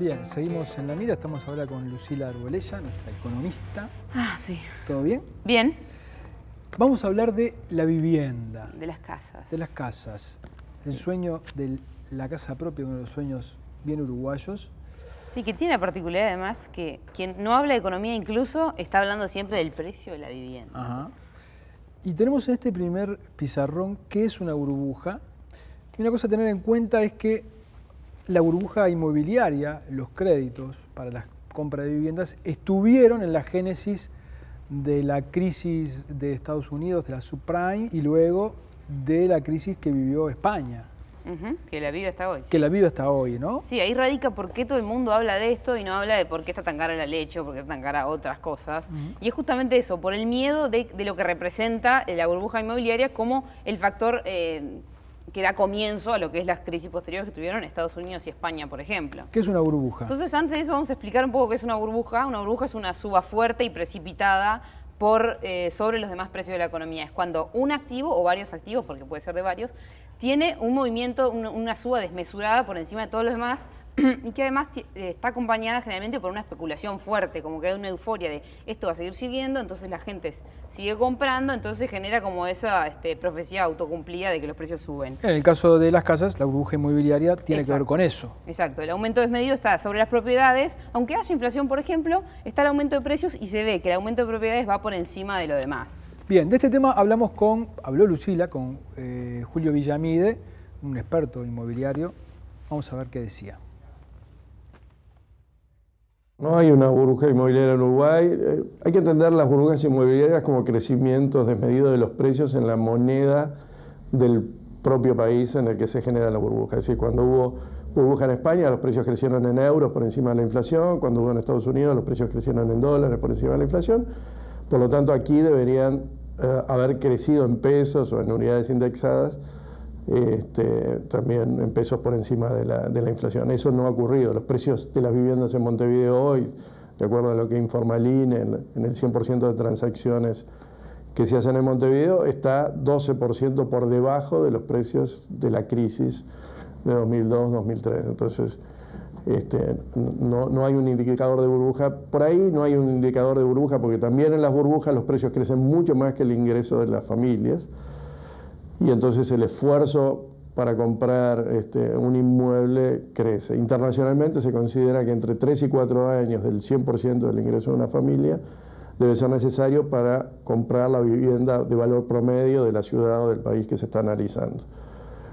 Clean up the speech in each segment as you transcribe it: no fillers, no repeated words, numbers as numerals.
Bien, seguimos en La Mira, estamos ahora con Lucila Arbolella, nuestra economista. Ah, sí. ¿Todo bien? Bien. Vamos a hablar de la vivienda. De las casas. De las casas. El sueño de la casa propia, uno de los sueños bien uruguayos. Sí, que tiene la particularidad además que quien no habla de economía incluso está hablando siempre del precio de la vivienda. Ajá. Y tenemos en este primer pizarrón qué es una burbuja. Y una cosa a tener en cuenta es que la burbuja inmobiliaria, los créditos para la compra de viviendas, estuvieron en la génesis de la crisis de Estados Unidos, de la subprime, y luego de la crisis que vivió España. Que la vive hasta hoy. Que la vive hasta hoy, ¿no? Sí, ahí radica por qué todo el mundo habla de esto y no habla de por qué está tan cara la leche o por qué está tan cara otras cosas. Y es justamente eso, por el miedo de lo que representa la burbuja inmobiliaria como el factor que da comienzo a lo que es las crisis posteriores que tuvieron Estados Unidos y España, por ejemplo. ¿Qué es una burbuja? Entonces, antes de eso vamos a explicar un poco qué es una burbuja. Una burbuja es una suba fuerte y precipitada sobre los demás precios de la economía. Es cuando un activo o varios activos, porque puede ser de varios, tiene un movimiento, una suba desmesurada por encima de todos los demás y que además está acompañada generalmente por una especulación fuerte, como que hay una euforia de esto va a seguir siguiendo, entonces la gente sigue comprando, entonces genera como esa profecía autocumplida de que los precios suben. En el caso de las casas, la burbuja inmobiliaria tiene que ver con eso. Exacto, el aumento desmedido está sobre las propiedades, aunque haya inflación, por ejemplo, está el aumento de precios y se ve que el aumento de propiedades va por encima de lo demás. Bien, de este tema habló Lucila con Julio Villamide, un experto inmobiliario. Vamos a ver qué decía. No hay una burbuja inmobiliaria en Uruguay. Hay que entender las burbujas inmobiliarias como crecimientos desmedidos de los precios en la moneda del propio país en el que se genera la burbuja. Es decir, cuando hubo burbuja en España, los precios crecieron en euros por encima de la inflación. Cuando hubo en Estados Unidos, los precios crecieron en dólares por encima de la inflación. Por lo tanto, aquí deberían haber crecido en pesos o en unidades indexadas, también en pesos por encima de la inflación. Eso no ha ocurrido. Los precios de las viviendas en Montevideo hoy, de acuerdo a lo que informa el INE, en el 100% de transacciones que se hacen en Montevideo, está 12% por debajo de los precios de la crisis de 2002-2003. Entonces, no hay un indicador de burbuja. Por ahí no hay un indicador de burbuja porque también en las burbujas los precios crecen mucho más que el ingreso de las familias. Y entonces el esfuerzo para comprar un inmueble crece. Internacionalmente se considera que entre 3 y 4 años del 100% del ingreso de una familia debe ser necesario para comprar la vivienda de valor promedio de la ciudad o del país que se está analizando.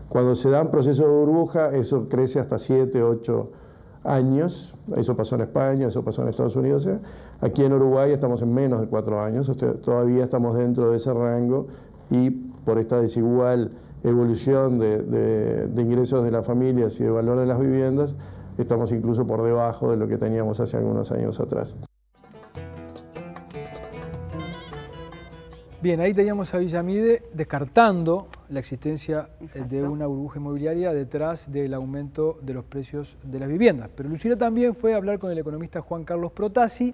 Cuando se da un proceso de burbuja, eso crece hasta 7, 8 años. Eso pasó en España, eso pasó en Estados Unidos. Aquí en Uruguay estamos en menos de 4 años, todavía estamos dentro de ese rango y por esta desigual evolución de ingresos de las familias y de valor de las viviendas, estamos incluso por debajo de lo que teníamos hace algunos años atrás. Bien, ahí teníamos a Villamide descartando la existencia de una burbuja inmobiliaria detrás del aumento de los precios de las viviendas. Pero Lucila también fue a hablar con el economista Juan Carlos Protassi,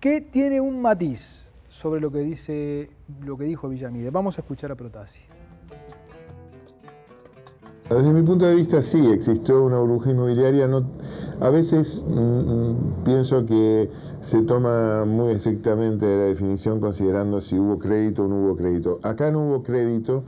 que tiene un matiz sobre lo que dijo Villamide. Vamos a escuchar a Protassi. Desde mi punto de vista sí existió una burbuja inmobiliaria. A veces pienso que se toma muy estrictamente la definición considerando si hubo crédito o no hubo crédito. Acá no hubo crédito,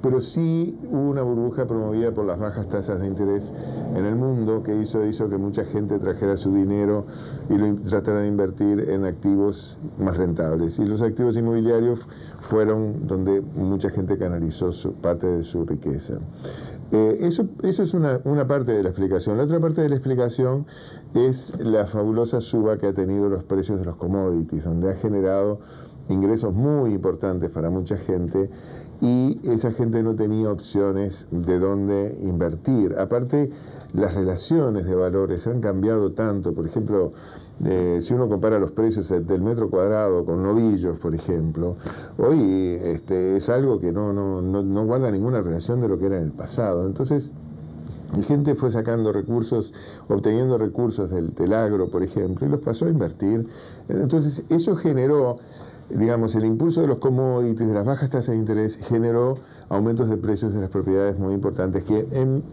pero sí hubo una burbuja promovida por las bajas tasas de interés en el mundo que hizo que mucha gente trajera su dinero y lo tratara de invertir en activos más rentables. Y los activos inmobiliarios fueron donde mucha gente canalizó parte de su riqueza. Eso es una parte de la explicación. La otra parte de la explicación es la fabulosa suba que ha tenido los precios de los commodities, donde ha generado ingresos muy importantes para mucha gente y esa gente no tenía opciones de dónde invertir. Aparte, las relaciones de valores han cambiado tanto. Por ejemplo, si uno compara los precios del metro cuadrado con novillos, por ejemplo, hoy es algo que no guarda ninguna relación de lo que era en el pasado. Entonces, la gente fue sacando recursos, obteniendo recursos del agro, por ejemplo, y los pasó a invertir. Entonces, eso generó digamos, el impulso de los commodities, de las bajas tasas de interés, generó aumentos de precios de las propiedades muy importantes que, en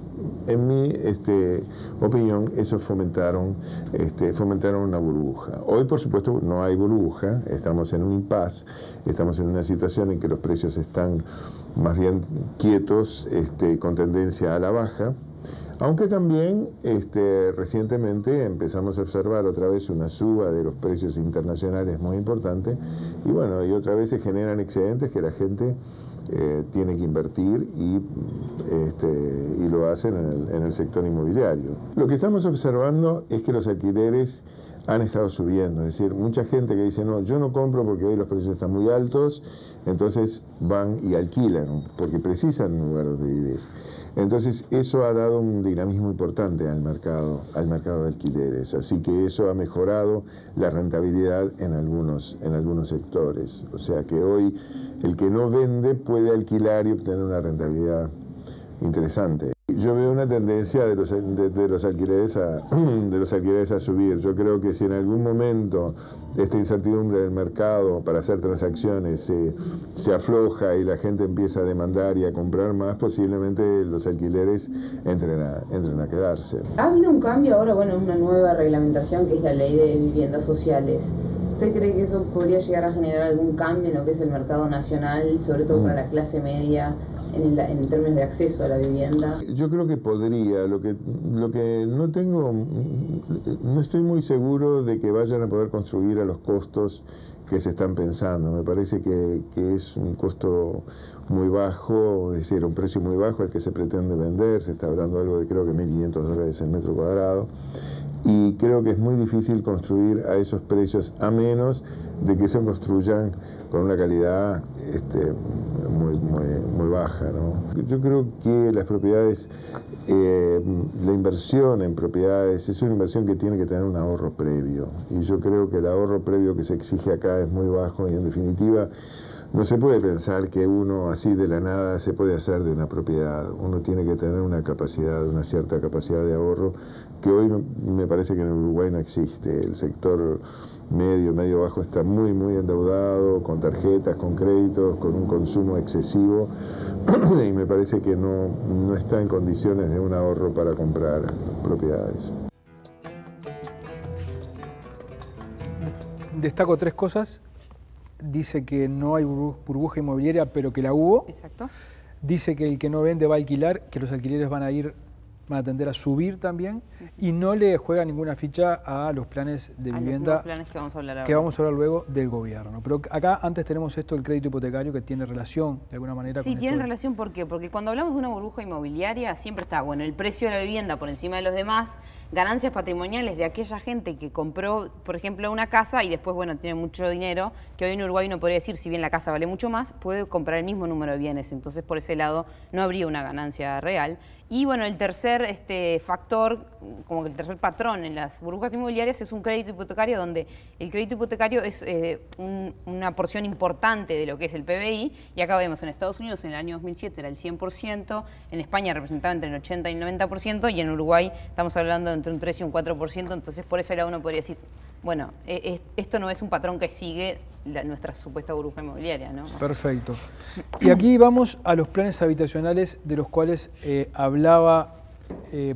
mi opinión, eso fomentaron una burbuja. Hoy, por supuesto, no hay burbuja, estamos en un impasse, estamos en una situación en que los precios están más bien quietos, con tendencia a la baja. Aunque también recientemente empezamos a observar otra vez una suba de los precios internacionales muy importante y bueno, y otra vez se generan excedentes que la gente tiene que invertir y lo hacen en el sector inmobiliario. Lo que estamos observando es que los alquileres han estado subiendo, es decir, mucha gente que dice, no, yo no compro porque hoy los precios están muy altos, entonces van y alquilan porque precisan un lugar donde vivir. Entonces eso ha dado un dinamismo importante al mercado de alquileres, así que eso ha mejorado la rentabilidad en algunos sectores. O sea que hoy el que no vende puede alquilar y obtener una rentabilidad interesante. Yo veo una tendencia de los alquileres a subir. Yo creo que si en algún momento esta incertidumbre del mercado para hacer transacciones se afloja y la gente empieza a demandar y a comprar más, posiblemente los alquileres entren a quedarse. Ha habido un cambio ahora, bueno, una nueva reglamentación que es la ley de viviendas sociales. ¿Usted cree que eso podría llegar a generar algún cambio en lo que es el mercado nacional, sobre todo para la clase media, en términos de acceso a la vivienda? Yo creo que podría. Lo que no estoy muy seguro de que vayan a poder construir a los costos que se están pensando. Me parece que es un costo muy bajo, es decir, un precio muy bajo al que se pretende vender. Se está hablando de algo de creo que $1.500 el metro cuadrado. Y creo que es muy difícil construir a esos precios a menos de que se construyan con una calidad muy baja, ¿no? Yo creo que las propiedades, la inversión en propiedades es una inversión que tiene que tener un ahorro previo. Y yo creo que el ahorro previo que se exige acá es muy bajo y en definitiva no se puede pensar que uno así de la nada se puede hacer de una propiedad. Uno tiene que tener una cierta capacidad de ahorro que hoy me parece que en Uruguay no existe. El sector medio bajo está muy endeudado, con tarjetas, con créditos, con un consumo excesivo y me parece que no está en condiciones de un ahorro para comprar propiedades. Destaco 3 cosas. Dice que no hay burbuja inmobiliaria, pero que la hubo. Exacto. Dice que el que no vende va a alquilar, que los alquileres van a tender a subir también, y no le juega ninguna ficha a los planes de vivienda los planes que vamos a hablar ahora. Que vamos a hablar luego del gobierno. Pero acá antes tenemos esto, el crédito hipotecario, que tiene relación de alguna manera con Sí, tiene relación, ¿por qué? Porque cuando hablamos de una burbuja inmobiliaria siempre está, bueno, el precio de la vivienda por encima de los demás, ganancias patrimoniales de aquella gente que compró, por ejemplo, una casa y después, bueno, tiene mucho dinero, que hoy en Uruguay uno podría decir, si bien la casa vale mucho más, puede comprar el mismo número de bienes. Entonces, por ese lado, no habría una ganancia real. Y, bueno, el tercer factor, como que el tercer patrón en las burbujas inmobiliarias es un crédito hipotecario, donde el crédito hipotecario es una porción importante de lo que es el PBI. Y acá vemos, en Estados Unidos en el año 2007 era el 100%, en España representaba entre el 80 y el 90%, y en Uruguay estamos hablando de entre un 3 y un 4%, entonces por ese lado uno podría decir, bueno, esto no es un patrón que sigue nuestra supuesta burbuja inmobiliaria, ¿no? Perfecto. Y aquí vamos a los planes habitacionales de los cuales hablaba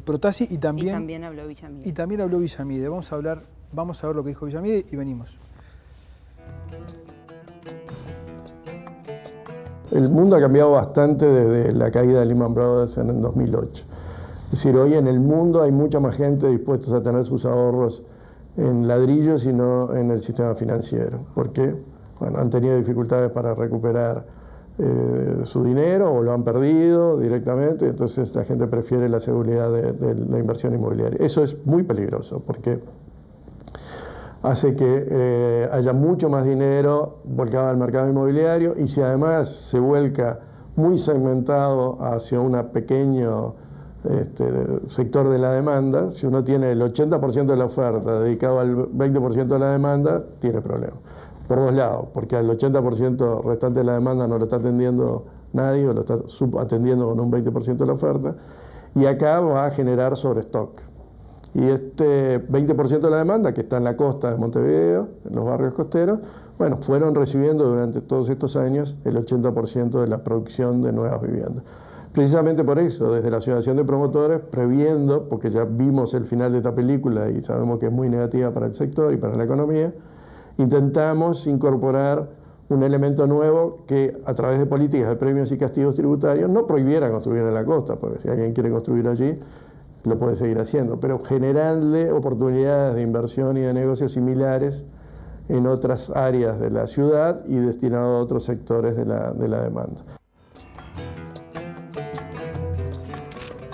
Protasi y también habló Villamide. Y también habló Villamide. Vamos a ver lo que dijo Villamide y venimos. El mundo ha cambiado bastante desde la caída de Lehman Brothers en el 2008. Es decir, hoy en el mundo hay mucha más gente dispuesta a tener sus ahorros en ladrillos y no en el sistema financiero. ¿Por qué? Bueno, han tenido dificultades para recuperar su dinero o lo han perdido directamente, entonces la gente prefiere la seguridad de la inversión inmobiliaria. Eso es muy peligroso porque hace que haya mucho más dinero volcado al mercado inmobiliario y si además se vuelca muy segmentado hacia un pequeño sector de la demanda, si uno tiene el 80% de la oferta dedicado al 20% de la demanda, tiene problemas. Por dos lados, porque al 80% restante de la demanda no lo está atendiendo nadie o lo está subatendiendo con un 20% de la oferta, y acá va a generar sobrestock. Y este 20% de la demanda, que está en la costa de Montevideo, en los barrios costeros, bueno, fueron recibiendo durante todos estos años el 80% de la producción de nuevas viviendas. Precisamente por eso, desde la Asociación de Promotores, previendo, porque ya vimos el final de esta película y sabemos que es muy negativa para el sector y para la economía, intentamos incorporar un elemento nuevo que, a través de políticas de premios y castigos tributarios, no prohibiera construir en la costa, porque si alguien quiere construir allí, lo puede seguir haciendo, pero generarle oportunidades de inversión y de negocios similares en otras áreas de la ciudad y destinado a otros sectores de la demanda.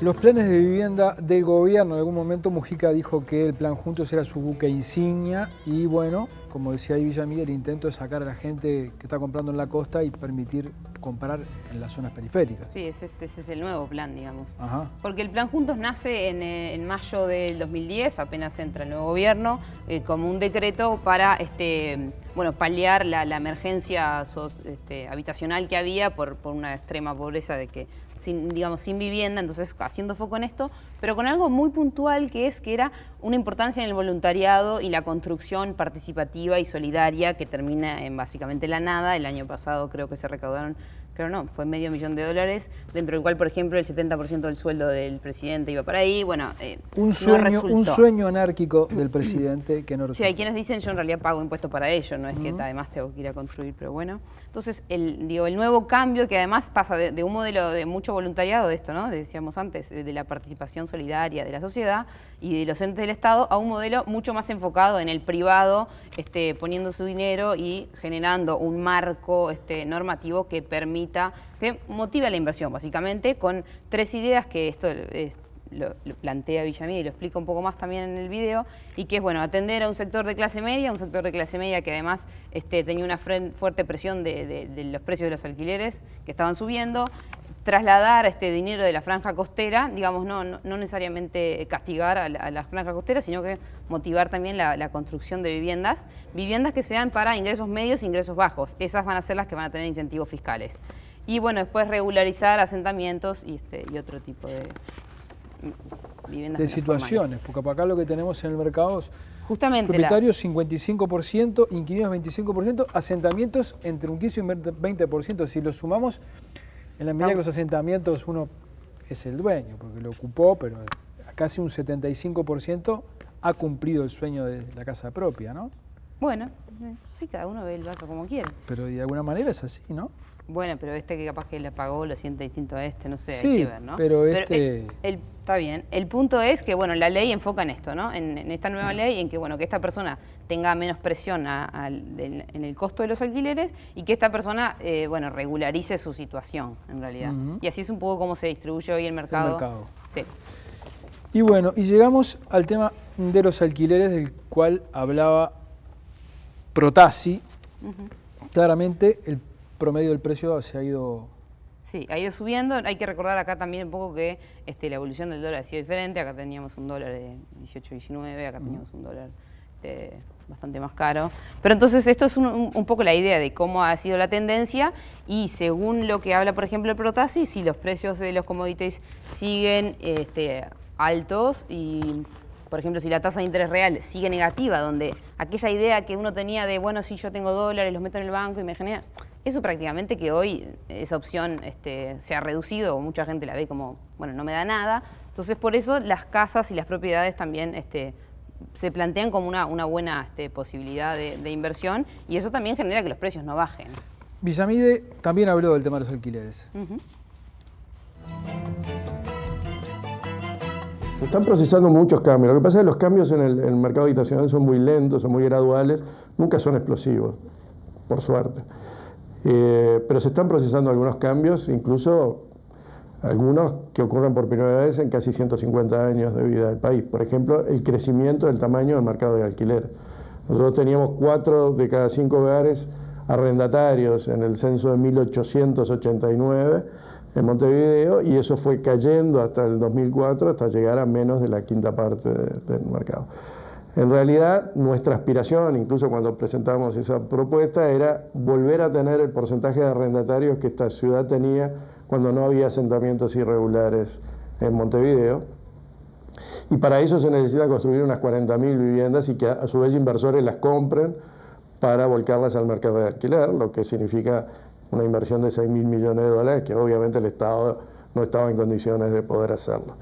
Los planes de vivienda del gobierno, en algún momento Mujica dijo que el Plan Juntos era su buque insignia y bueno, como decía ahí Villamil, el intento es sacar a la gente que está comprando en la costa y permitir comprar en las zonas periféricas. Sí, ese es el nuevo plan, digamos. Ajá. Porque el Plan Juntos nace en mayo del 2010, apenas entra el nuevo gobierno, como un decreto para bueno, paliar la emergencia habitacional que había por una extrema pobreza de que sin vivienda, entonces haciendo foco en esto, pero con algo muy puntual que era una importancia en el voluntariado y la construcción participativa y solidaria que termina en básicamente la nada. El año pasado creo que se recaudaron, fue $500.000, dentro del cual, por ejemplo, el 70% del sueldo del presidente iba para ahí. Bueno, un sueño anárquico del presidente que no resultó. Sí, hay quienes dicen yo en realidad pago impuestos para ello, no es que además tengo que ir a construir, pero bueno. Entonces, el nuevo cambio que además pasa de un modelo de mucho voluntariado de esto, ¿no? Decíamos antes, de la participación solidaria de la sociedad y de los entes del Estado, a un modelo mucho más enfocado en el privado, poniendo su dinero y generando un marco normativo que motive la inversión, básicamente, con 3 ideas que esto lo plantea Villamil y lo explica un poco más también en el video, y que es, bueno, atender a un sector de clase media que además tenía una fuerte presión de los precios de los alquileres que estaban subiendo, trasladar este dinero de la franja costera, digamos, no necesariamente castigar a la franja costera, sino que motivar también la construcción de viviendas que sean para ingresos medios e ingresos bajos. Esas van a ser las que van a tener incentivos fiscales. Y bueno, después regularizar asentamientos y otro tipo de viviendas. De situaciones, porque acá lo que tenemos en el mercado es justamente propietarios 55%, inquilinos 25%, asentamientos entre un 15 y un 20%. Si lo sumamos, en la medida que los asentamientos uno es el dueño, porque lo ocupó, pero casi un 75% ha cumplido el sueño de la casa propia, ¿no? Bueno, sí, cada uno ve el vaso como quiere. Pero de alguna manera es así, ¿no? Bueno, pero que capaz que le pagó lo siente distinto a no sé, sí, hay que ver, ¿no? Pero está bien. El punto es que, bueno, la ley enfoca en esto, ¿no? En esta nueva ley, en que, bueno, que esta persona tenga menos presión en el costo de los alquileres y que esta persona, bueno, regularice su situación, en realidad. Y así es un poco cómo se distribuye hoy el mercado. Sí. Y bueno, y llegamos al tema de los alquileres, del cual hablaba Protasi. Claramente, el promedio del precio se ha ido... Sí, ha ido subiendo. Hay que recordar acá también un poco que la evolución del dólar ha sido diferente. Acá teníamos un dólar de 18.19, acá teníamos un dólar bastante más caro. Pero entonces esto es un poco la idea de cómo ha sido la tendencia, y según lo que habla, por ejemplo, el Protasi, si los precios de los commodities siguen altos y... Por ejemplo, si la tasa de interés real sigue negativa, donde aquella idea que uno tenía de, bueno, si yo tengo dólares, los meto en el banco y me genera... Eso prácticamente que hoy esa opción se ha reducido, o mucha gente la ve como, bueno, no me da nada. Entonces, por eso las casas y las propiedades también se plantean como una buena posibilidad de inversión, y eso también genera que los precios no bajen. Villamide también habló del tema de los alquileres. Se están procesando muchos cambios. Lo que pasa es que los cambios en el mercado habitacional son muy lentos, son muy graduales, nunca son explosivos, por suerte. Pero se están procesando algunos cambios, incluso algunos que ocurren por primera vez en casi 150 años de vida del país. Por ejemplo, el crecimiento del tamaño del mercado de alquiler. Nosotros teníamos 4 de cada 5 hogares arrendatarios en el censo de 1889, en Montevideo, y eso fue cayendo hasta el 2004, hasta llegar a menos de la quinta parte del mercado. En realidad, nuestra aspiración, incluso cuando presentamos esa propuesta, era volver a tener el porcentaje de arrendatarios que esta ciudad tenía cuando no había asentamientos irregulares en Montevideo, Y para eso se necesita construir unas 40.000 viviendas y que a su vez inversores las compren para volcarlas al mercado de alquiler, lo que significa una inversión de 6.000 millones de dólares que obviamente el Estado no estaba en condiciones de poder hacerlo.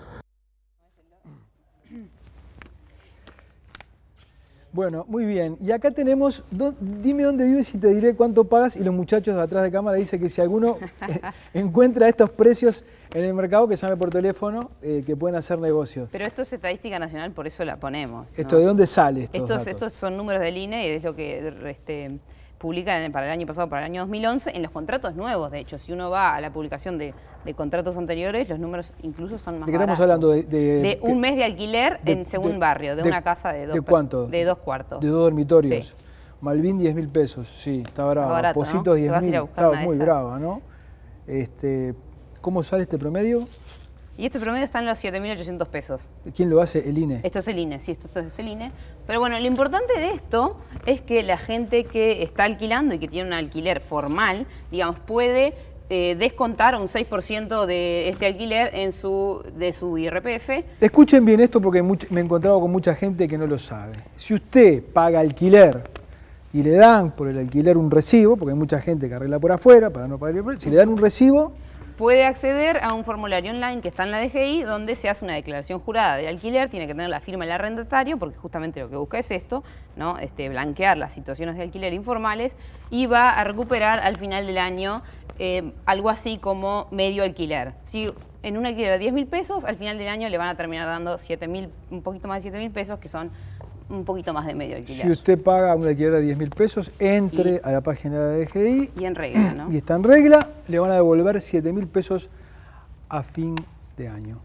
Bueno, muy bien. Y acá tenemos, dime dónde vives y te diré cuánto pagas. Y los muchachos de atrás de cámara dicen que si alguno encuentra estos precios en el mercado, que llame por teléfono, que pueden hacer negocios. Pero esto es estadística nacional, por eso la ponemos, ¿no? ¿Esto de dónde sale Estos son números del INE y es lo que publican para el año pasado, para el año 2011, en los contratos nuevos, de hecho. Si uno va a la publicación de contratos anteriores, los números incluso son más ¿De qué estamos baratos. hablando? De un mes de alquiler según barrio, de una casa de dos. ¿De cuánto? De 2 cuartos. De 2 dormitorios. Sí. Malvin, 10.000 pesos. Sí, está brava. Está barato, Positos, ¿no? Te vas a ir 10.000. a buscar Está una de muy esas. brava, ¿no? ¿Cómo sale este promedio? Y este promedio está en los 7.800 pesos. ¿Quién lo hace? El INE. Esto es el INE, sí, esto es el INE. Pero bueno, lo importante de esto es que la gente que está alquilando y que tiene un alquiler formal, digamos, puede descontar un 6% de este alquiler de su IRPF. Escuchen bien esto porque me he encontrado con mucha gente que no lo sabe. Si usted paga alquiler y le dan por el alquiler un recibo, porque hay mucha gente que arregla por afuera para no pagar el alquiler, si le dan un recibo, puede acceder a un formulario online que está en la DGI donde se hace una declaración jurada de alquiler, tiene que tener la firma del arrendatario porque justamente lo que busca es esto, ¿no? Blanquear las situaciones de alquiler informales y va a recuperar al final del año algo así como medio alquiler. Si en un alquiler de 10.000 pesos, al final del año le van a terminar dando 7.000, un poquito más de 7.000 pesos, que son un poquito más de medio alquiler. Si usted paga un alquiler de 10.000 pesos, entre a la página de la DGI. Y en regla, ¿no? Y está en regla, le van a devolver 7.000 pesos a fin de año.